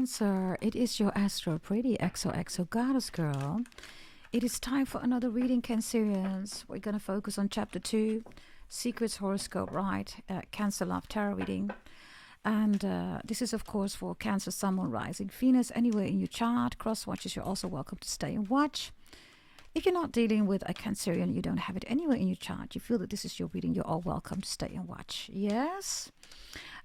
Cancer, it is your Astro Pretty XOXO Goddess Girl. It is time for another reading, Cancerians. We're going to focus on Chapter 2, Secrets Horoscope, right? Cancer Love Tarot reading. And this is, of course, for Cancer, Sun, Moon, Rising, Venus, anywhere in your chart. Cross watchers, you're also welcome to stay and watch. If you're not dealing with a Cancerian, you don't have it anywhere in your chart, you feel that this is your reading, you're all welcome to stay and watch. Yes?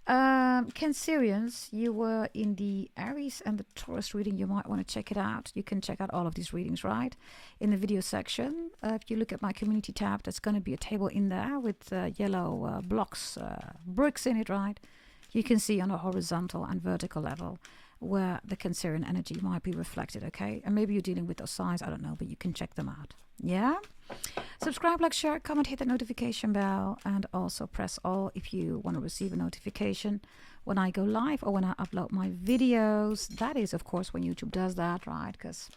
Cancerians, you were in the Aries and the Taurus reading. You might want to check it out. You can check out all of these readings, right, in the video section. If you look at my community tab, there's going to be a table in there with yellow blocks, bricks in it, right? You can see on a horizontal and vertical level where the Cancerian energy might be reflected, okay? And maybe you're dealing with those signs, I don't know, but you can check them out. Yeah? Subscribe, like, share, comment, hit the notification bell, and also press all if you want to receive a notification when I go live or when I upload my videos. That is, of course, when YouTube does that, right? Because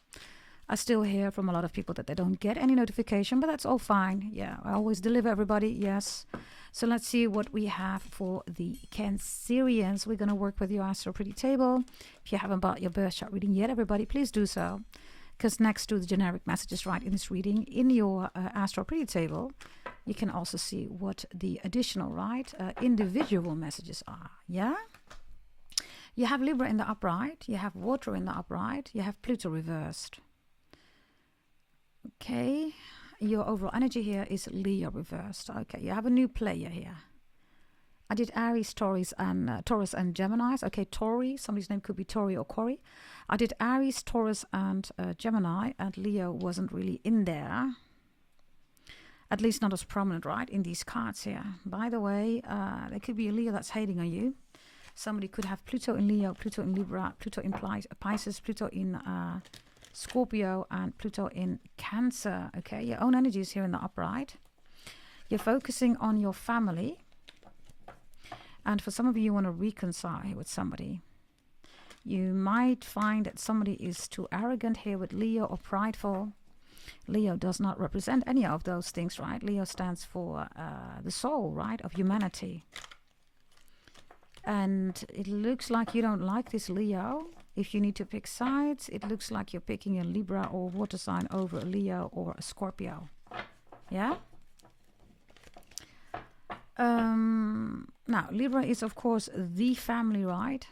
I still hear from a lot of people that they don't get any notification, but that's all fine. Yeah, I always deliver everybody, yes. So let's see what we have for the Cancerians. We're going to work with your Astro Pretty table. If you haven't bought your birth chart reading yet, everybody, please do so. Because next to the generic messages right in this reading, in your Astro Pretty table, you can also see what the additional, right, individual messages are. Yeah? You have Libra in the upright. You have Water in the upright. You have Pluto reversed. Okay. Your overall energy here is Leo reversed. Okay, you have a new player here. I did Aries, Taurus, and Geminis. Okay, Tori. Somebody's name could be Tori or Corey. I did Aries, Taurus, and Gemini, and Leo wasn't really in there. At least not as prominent, right, in these cards here. By the way, there could be a Leo that's hating on you. Somebody could have Pluto in Leo, Pluto in Libra, Pluto in Pisces, Pluto in Scorpio, and Pluto in Cancer. Okay, your own energy is here in the upright. You're focusing on your family. And for some of you want to reconcile here with somebody. You might find that somebody is too arrogant here with Leo or prideful. Leo does not represent any of those things, right? Leo stands for the soul, right, of humanity. And it looks like you don't like this Leo. If you need to pick sides, it looks like you're picking a Libra or water sign over a Leo or a Scorpio. Yeah? Now, Libra is, of course, the family, right?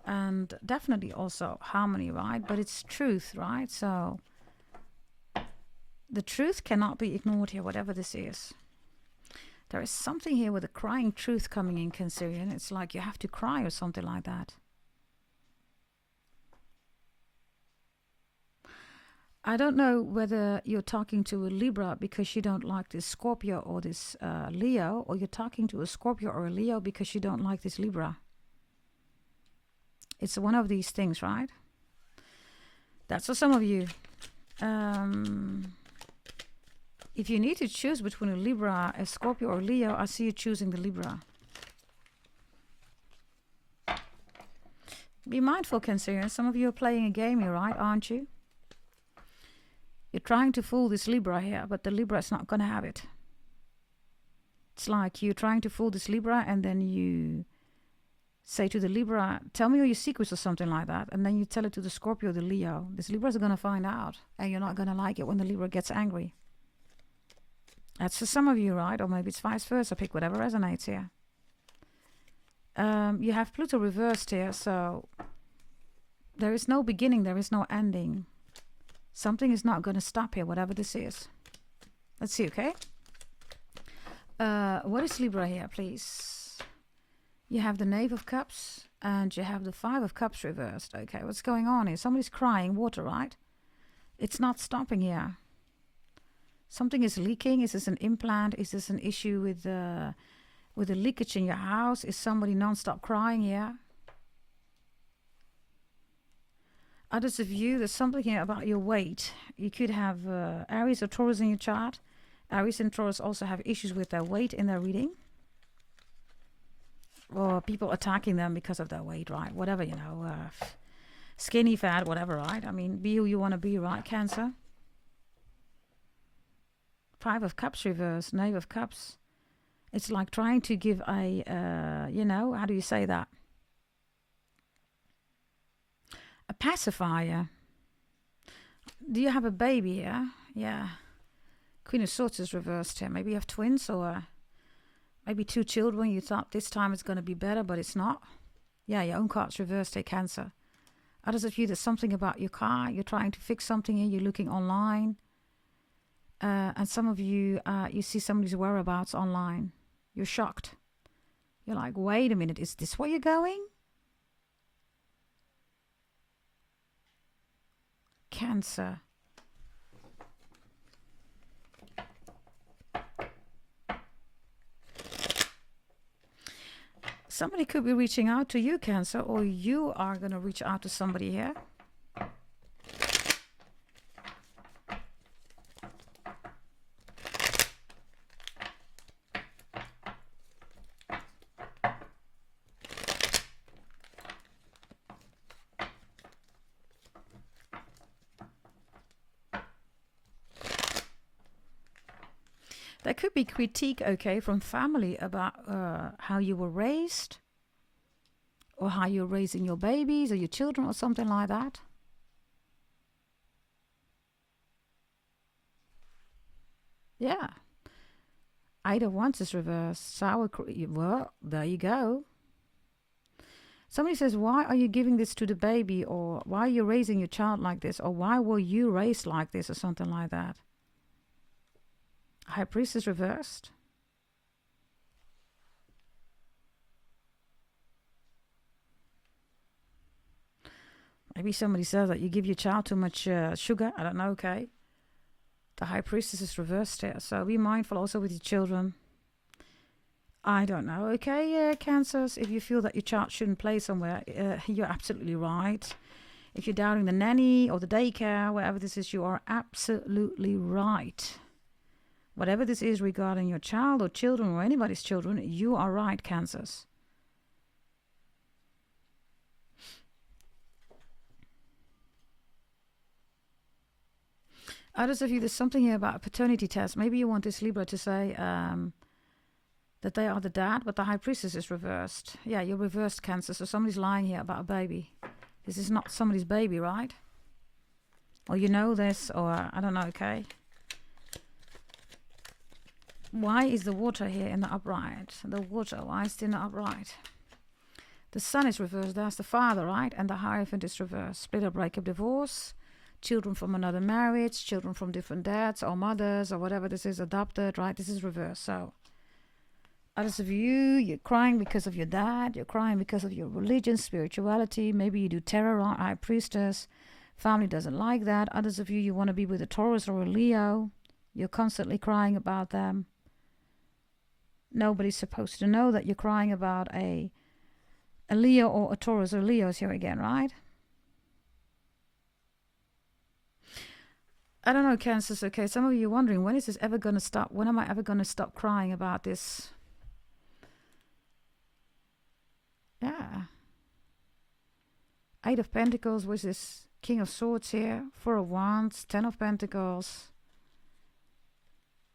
And definitely also harmony, right? But it's truth, right? So the truth cannot be ignored here, whatever this is. There is something here with a crying truth coming in, Cancerian. It's like you have to cry or something like that. I don't know whether you're talking to a Libra because you don't like this Scorpio or this Leo, or you're talking to a Scorpio or a Leo because you don't like this Libra. It's one of these things, right? That's for some of you. If you need to choose between a Libra, a Scorpio, or Leo, I see you choosing the Libra. Be mindful, Cancerian. Some of you are playing a game here, right? Aren't you? You're trying to fool this Libra here, but the Libra is not going to have it. It's like you're trying to fool this Libra, and then you say to the Libra, tell me all your secrets or something like that. And then you tell it to the Scorpio or the Leo. This Libra is going to find out, and you're not going to like it when the Libra gets angry. That's for some of you, right? Or maybe it's vice versa. Pick whatever resonates here. You have Pluto reversed here, so there is no beginning, there is no ending. Something is not going to stop here, whatever this is. Let's see, okay? What is Libra here, please? You have the Knave of Cups and you have the Five of Cups reversed. Okay, what's going on here? Somebody's crying water, right? It's not stopping here. Something is leaking. Is this an implant? Is this an issue with the leakage in your house? Is somebody non-stop crying here? Others of you, there's something here about your weight. You could have Aries or Taurus in your chart. Aries and Taurus also have issues with their weight in their reading. Or people attacking them because of their weight, right? Whatever, you know. Skinny, fat, whatever, right? I mean, be who you want to be, right, Cancer? Five of Cups reversed, Knave of Cups. It's like trying to give a, you know, how do you say that? A pacifier. Do you have a baby here? Yeah. Queen of Swords is reversed here. Maybe you have twins or maybe 2 children. You thought this time it's going to be better, but it's not. Yeah, your own card's reversed here, Cancer. Others of you, there's something about your car. You're trying to fix something here. You're looking online. And some of you, you see somebody's whereabouts online. You're shocked. You're like, wait a minute, is this where you're going? Cancer. Somebody could be reaching out to you, Cancer, or you are going to reach out to somebody here. There could be critique, okay, from family about how you were raised, or how you're raising your babies or your children or something like that. Yeah. Either once is reversed. Well, there you go. Somebody says, why are you giving this to the baby? Or why are you raising your child like this? Or why were you raised like this? Or something like that. High Priestess reversed. Maybe somebody says that you give your child too much sugar. I don't know, okay. The High Priestess is reversed here. So be mindful also with your children. I don't know, okay, Cancers. If you feel that your child shouldn't play somewhere, you're absolutely right. If you're doubting the nanny or the daycare, wherever this is, you are absolutely right. Whatever this is regarding your child or children or anybody's children, you are right, Cancers. Others of you, there's something here about a paternity test. Maybe you want this Libra to say that they are the dad, but the High Priestess is reversed. Yeah, you're reversed, Cancer. So somebody's lying here about a baby. This is not somebody's baby, right? Or you know this, or I don't know, okay? Why is the water here in the upright? The water, why is it in the upright? The Sun is reversed. That's the father, right? And the Hierophant is reversed. Split up, breakup, divorce. Children from another marriage. Children from different dads or mothers or whatever this is. Adopted, right? This is reversed. So, others of you, you're crying because of your dad. You're crying because of your religion, spirituality. Maybe you do tarot, High Priestess. Family doesn't like that. Others of you, you want to be with a Taurus or a Leo. You're constantly crying about them. Nobody's supposed to know that you're crying about a Leo or a Taurus or Leo's here again, right? I don't know, Cancers, okay. Some of you are wondering, when is this ever going to stop? When am I ever going to stop crying about this? Yeah. 8 of Pentacles, which is King of Swords here. 4 of Wands, 10 of Pentacles.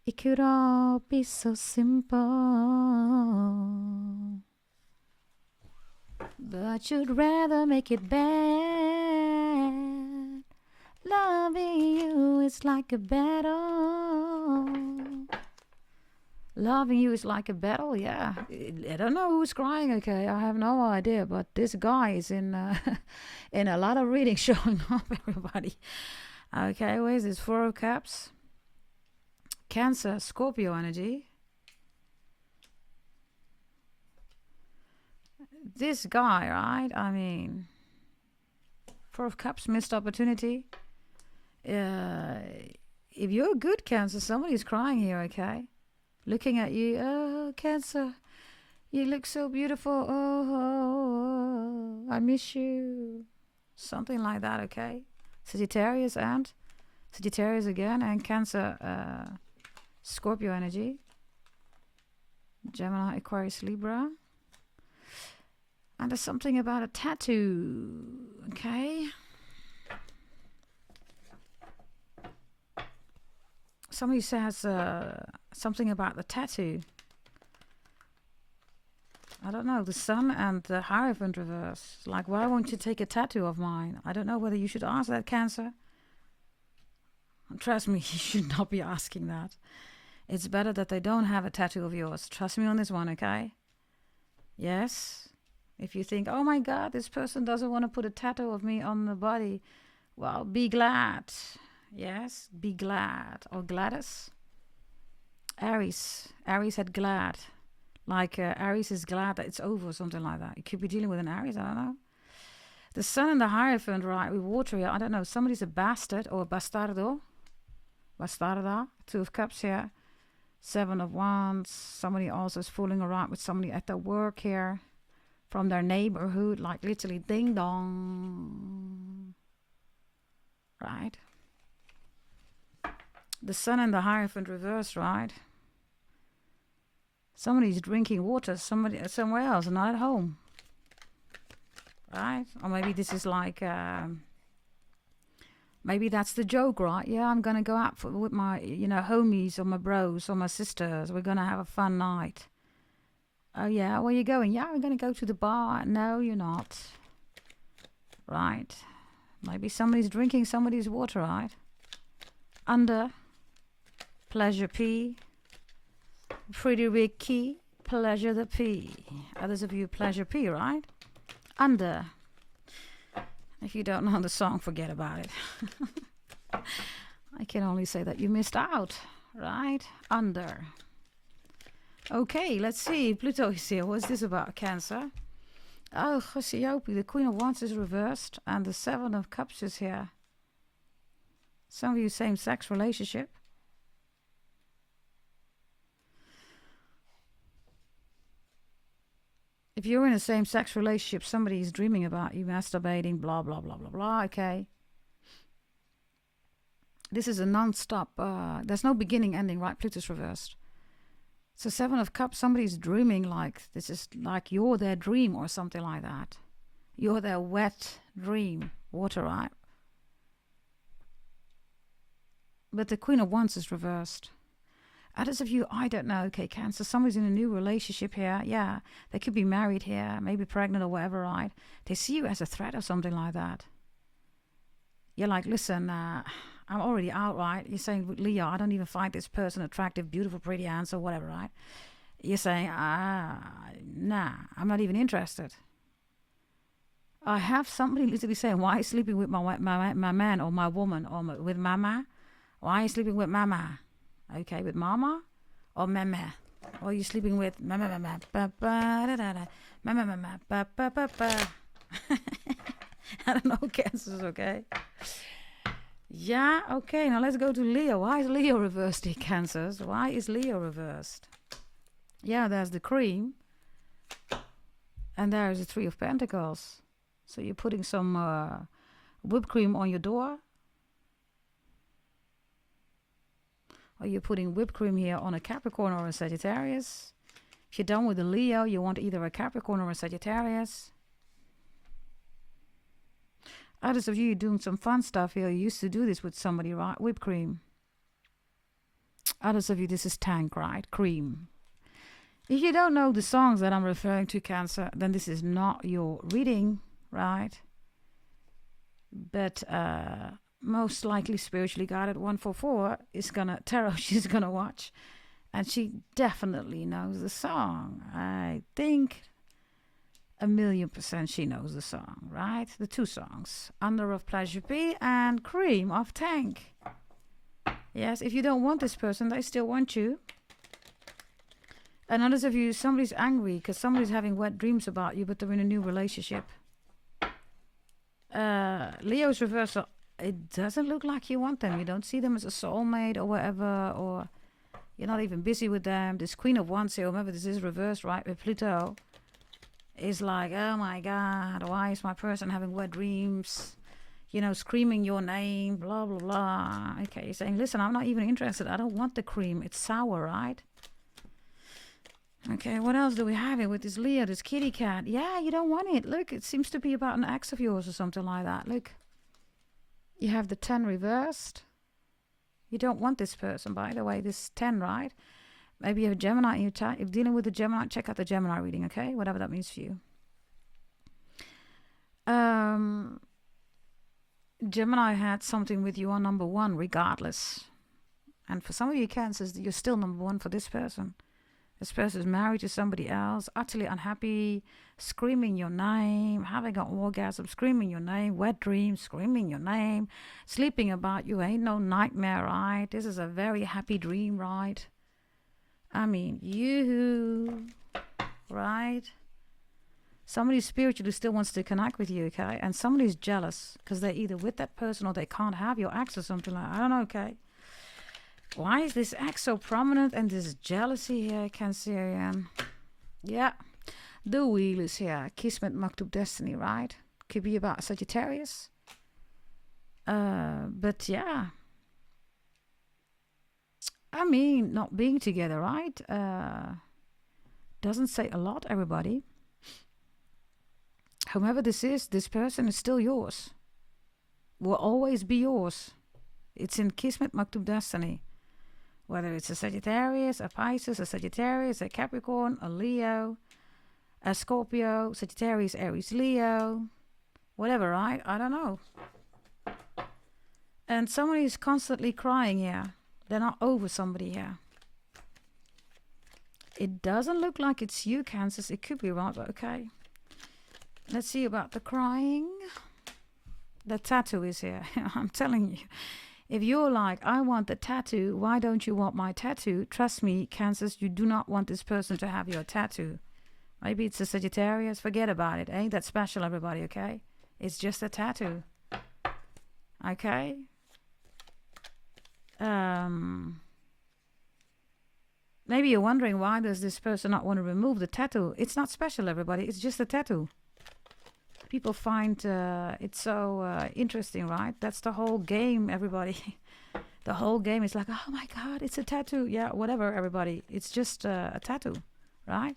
It could all be so simple, but you'd rather make it bad. Loving you is like a battle. Loving you is like a battle, yeah. I don't know who's crying, okay. I have no idea, but this guy is in in a lot of readings showing up, everybody. Okay, where's this 4 of Cups? Cancer, Scorpio energy. This guy, right? I mean, 4 of Cups, missed opportunity. If you're a good Cancer, somebody's crying here, okay? Looking at you. Oh, Cancer, you look so beautiful. Oh, I miss you. Something like that, okay? Sagittarius and Sagittarius again, and Cancer, Scorpio energy. Gemini, Aquarius, Libra. And there's something about a tattoo, okay? Somebody says something about the tattoo. I don't know, the Sun and the Hierophant reverse. Like, why won't you take a tattoo of mine? I don't know whether you should ask that, Cancer. Trust me, you should not be asking that. It's better that they don't have a tattoo of yours. Trust me on this one, okay? Yes. If you think, oh my God, this person doesn't want to put a tattoo of me on the body, well, be glad. Yes, be glad. Or Gladys. Aries. Aries had glad. Like Aries is glad that it's over or something like that. You could be dealing with an Aries, I don't know. The Sun and the Hierophant, right, with water here. I don't know. Somebody's a bastard or a bastardo. Bastarda. 2 of Cups here. 7 of Wands. Somebody also is fooling around with somebody at their work here. From their neighborhood. Like literally ding dong. Right. The Sun and the Hierophant reverse, right? Somebody's drinking water somewhere else and not at home. Right? Or maybe this is like... maybe that's the joke, right? Yeah, I'm going to go out with my, homies or my bros or my sisters. We're going to have a fun night. Oh, yeah? Where are you going? Yeah, we're going to go to the bar. No, you're not. Right. Maybe somebody's drinking somebody's water, right? Under. Pleasure P. Pretty Ricky. Pleasure the P. Others of you Pleasure P, right? Under. If you don't know the song, forget about it. I can only say that you missed out, right? Under. Okay, let's see. Pluto is here. What's this about, Cancer? Oh, Chosiope, the Queen of Wands is reversed and the 7 of Cups is here. Some of you same-sex relationship. If you're in a same-sex relationship, somebody is dreaming about you masturbating, blah, blah, blah, blah, blah, okay? This is a non-stop, there's no beginning, ending, right? Pluto's reversed. So 7 of Cups, somebody's dreaming like, this is like you're their dream or something like that. You're their wet dream, water, right? But the Queen of Wands is reversed. Others of you, I don't know, okay, Cancer, somebody's in a new relationship here. Yeah, they could be married here, maybe pregnant or whatever, right? They see you as a threat or something like that. You're like, listen, I'm already out, right? You're saying, Leo, I don't even find this person attractive, beautiful, pretty, handsome, whatever, right? You're saying, nah, I'm not even interested. I have somebody literally saying, why are you sleeping with my man or my woman or with mama? Why are you sleeping with mama? Okay, with mama or meme? Or are you sleeping with mama? I don't know, Cancers, okay? Yeah, okay, now let's go to Leo. Why is Leo reversed here, Cancers? Why is Leo reversed? Yeah, there's the cream. And there's the 3 of Pentacles. So you're putting some whipped cream on your door. Or you're putting whipped cream here on a Capricorn or a Sagittarius. If you're done with the Leo, you want either a Capricorn or a Sagittarius. Others of you doing some fun stuff here. You used to do this with somebody, right? Whipped cream. Others of you, this is tank, right? Cream. If you don't know the songs that I'm referring to, Cancer, then this is not your reading, right? But most likely spiritually guided 144 is gonna tarot. She's gonna watch, and she definitely knows the song. I think 1,000,000% she knows the song, right? The 2 songs, Under of Pleasure P and Cream of Tank. Yes, if you don't want this person, they still want you. And others of you, somebody's angry because somebody's having wet dreams about you, but they're in a new relationship. Leo's reversal. It doesn't look like you want them. You don't see them as a soulmate or whatever, or you're not even busy with them. This Queen of Wands here, remember this is reversed, right? With Pluto, is like, oh my God, why is my person having wet dreams? Screaming your name, blah, blah, blah. Okay, you're saying, listen, I'm not even interested. I don't want the cream. It's sour, right? Okay, what else do we have here with this Leo, this kitty cat? Yeah, you don't want it. Look, it seems to be about an ex of yours or something like that. Look. You have the 10 reversed. You don't want this person, by the way, this 10, right? Maybe you have a Gemini in your chart. If dealing with a Gemini, check out the Gemini reading, okay? Whatever that means for you. Gemini had something with you on number 1, regardless. And for some of you Cancers, you're still number 1 for this person. This person is married to somebody else, utterly unhappy, screaming your name, having an orgasm, screaming your name, wet dreams, screaming your name, sleeping about you. Ain't no nightmare, right? This is a very happy dream, right? I mean, you, right? Somebody spiritually still wants to connect with you, okay? And somebody's jealous because they're either with that person or they can't have your ex or something like that. I don't know, okay? Why is this ex so prominent and this jealousy here, Cancerian? Yeah, the wheel is here. Kismet, Maktub, destiny, right? Could be about Sagittarius. But yeah. I mean, not being together, right? Doesn't say a lot, everybody. Whomever this is, this person is still yours. Will always be yours. It's in Kismet, Maktub, destiny. Whether it's a Sagittarius, a Pisces, a Sagittarius, a Capricorn, a Leo, a Scorpio, Sagittarius, Aries, Leo, whatever, right? I don't know. And somebody is constantly crying here. They're not over somebody here. It doesn't look like it's you, Cancers. It could be right, but okay. Let's see about the crying. The tattoo is here. I'm telling you. If you're like, I want the tattoo, why don't you want my tattoo? Trust me, Cancers, you do not want this person to have your tattoo. Maybe it's a Sagittarius. Forget about it. Ain't that special, everybody, okay? It's just a tattoo. Okay? Maybe you're wondering, why does this person not want to remove the tattoo? It's not special, everybody. It's just a tattoo. People find it so interesting, right? That's the whole game, everybody. The whole game is like, oh my God, it's a tattoo. Yeah, whatever, everybody. It's just a tattoo, right?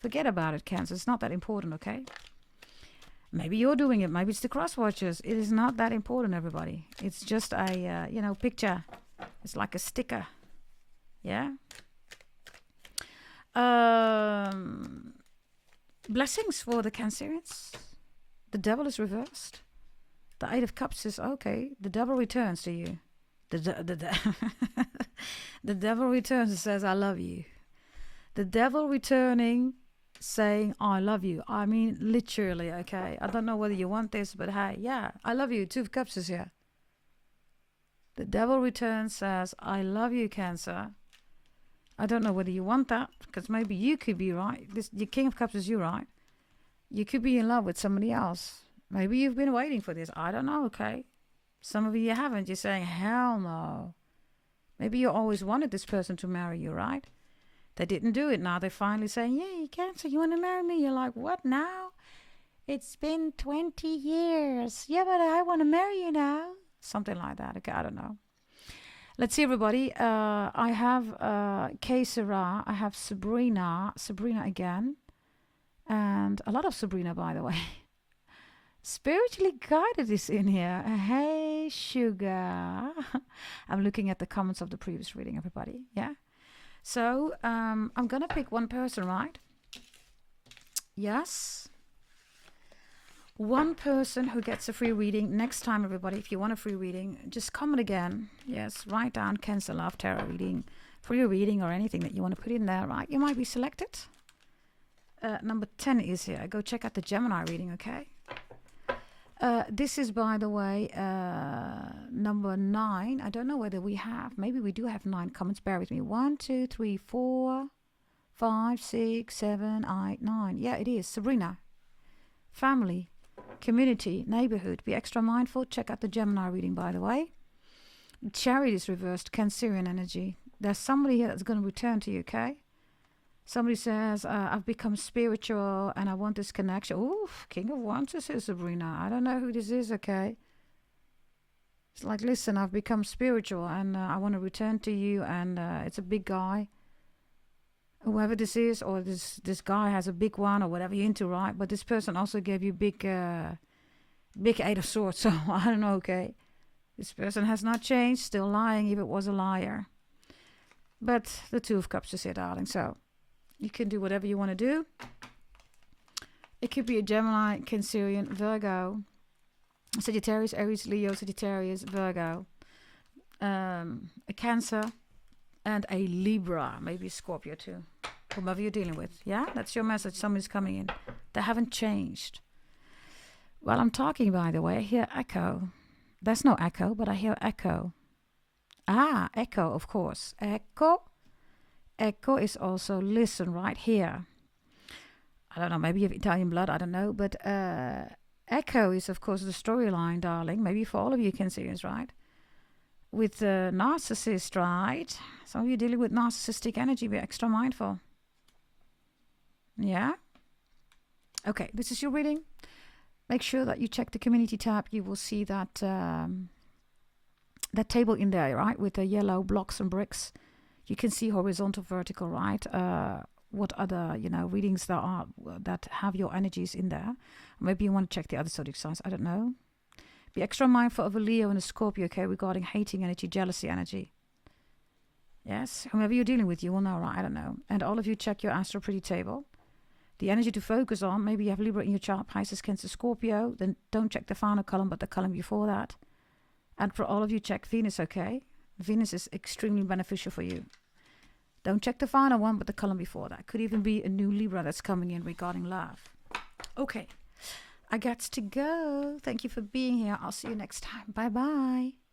Forget about it, Cancer. It's not that important, okay? Maybe you're doing it. Maybe it's the cross watchers. It is not that important, everybody. It's just a, picture. It's like a sticker. Yeah? Blessings for the Cancerians. The devil is reversed. The 8 of Cups is okay. The devil returns to you. The devil returns and says, I love you. The devil returning, saying, I love you. I mean, literally, okay? I don't know whether you want this, but hey, yeah, I love you. 2 of Cups is here. The devil returns, says, I love you, Cancer. I don't know whether you want that, because maybe you could be right. The King of Cups is you, right? You could be in love with somebody else. Maybe you've been waiting for this. I don't know, okay? Some of you haven't. You're saying, hell no. Maybe you always wanted this person to marry you, right? They didn't do it. Now they're finally saying, yeah, Cancer, you want to marry me? You're like, what now? It's been 20 years. Yeah, but I want to marry you now. Something like that. Okay, I don't know. Let's see, everybody. I have K. Sarah. I have Sabrina. Sabrina again. And a lot of Sabrina, by the way. Spiritually guided is in here. Hey, sugar. I'm looking at the comments of the previous reading, everybody. Yeah. So I'm going to pick one person, right? Yes. One person who gets a free reading. Next time, everybody, if you want a free reading, just comment again. Yes, write down Cancer Love Tarot reading, free reading, or anything that you want to put in there, right? You might be selected. Number 10 is here. Go check out the Gemini reading, okay? This is, by the way, number 9. I don't know whether we have. Maybe we do have 9 comments. Bear with me. 1, 2, 3, 4, 5, 6, 7, 8, 9. Yeah, it is. Sabrina. Family, community, neighborhood. Be extra mindful. Check out the Gemini reading, by the way. Chariot is reversed. Cancerian energy. There's somebody here that's going to return to you, okay? Somebody says, I've become spiritual and I want this connection. Oof, King of Wands is here, Sabrina. I don't know who this is, okay? It's like, listen, I've become spiritual and I want to return to you, and it's a big guy. Whoever this is, or this guy has a big one, or whatever you're into, right? But this person also gave you big 8 of Swords, so I don't know, okay? This person has not changed, still lying if it was a liar. But the Two of Cups is here, darling. So you can do whatever you want to do. It could be a Gemini, Cancerian, Virgo, Sagittarius, Aries, Leo, Sagittarius, Virgo, a Cancer, and a Libra, maybe a Scorpio too. Whomever you're dealing with. Yeah, that's your message. Somebody's coming in. They haven't changed. While I'm talking, by the way, I hear echo. There's no echo, but I hear echo. Ah, echo, of course. Echo. Echo is also listen right here. I don't know, maybe you have Italian blood, I don't know. But echo is, of course, the storyline, darling. Maybe for all of you Cancerians, right? With the narcissist, right? Some of you dealing with narcissistic energy, be extra mindful. Yeah? Okay, this is your reading. Make sure that you check the community tab. You will see that that table in there, right? With the yellow blocks and bricks. You can see horizontal, vertical, right? What other, readings there are that have your energies in there. Maybe you want to check the other zodiac signs. I don't know. Be extra mindful of a Leo and a Scorpio, okay, regarding hating energy, jealousy energy. Yes, whomever you're dealing with, you will know, right? I don't know. And all of you check your Astro Pretty table. The energy to focus on, maybe you have Libra in your chart, Pisces, Cancer, Scorpio, then don't check the final column, but the column before that. And for all of you, check Venus, okay? Venus is extremely beneficial for you. Don't check the final one, but the column before that. Could even be a new Libra that's coming in regarding love. Okay, I got to go. Thank you for being here. I'll see you next time. Bye-bye.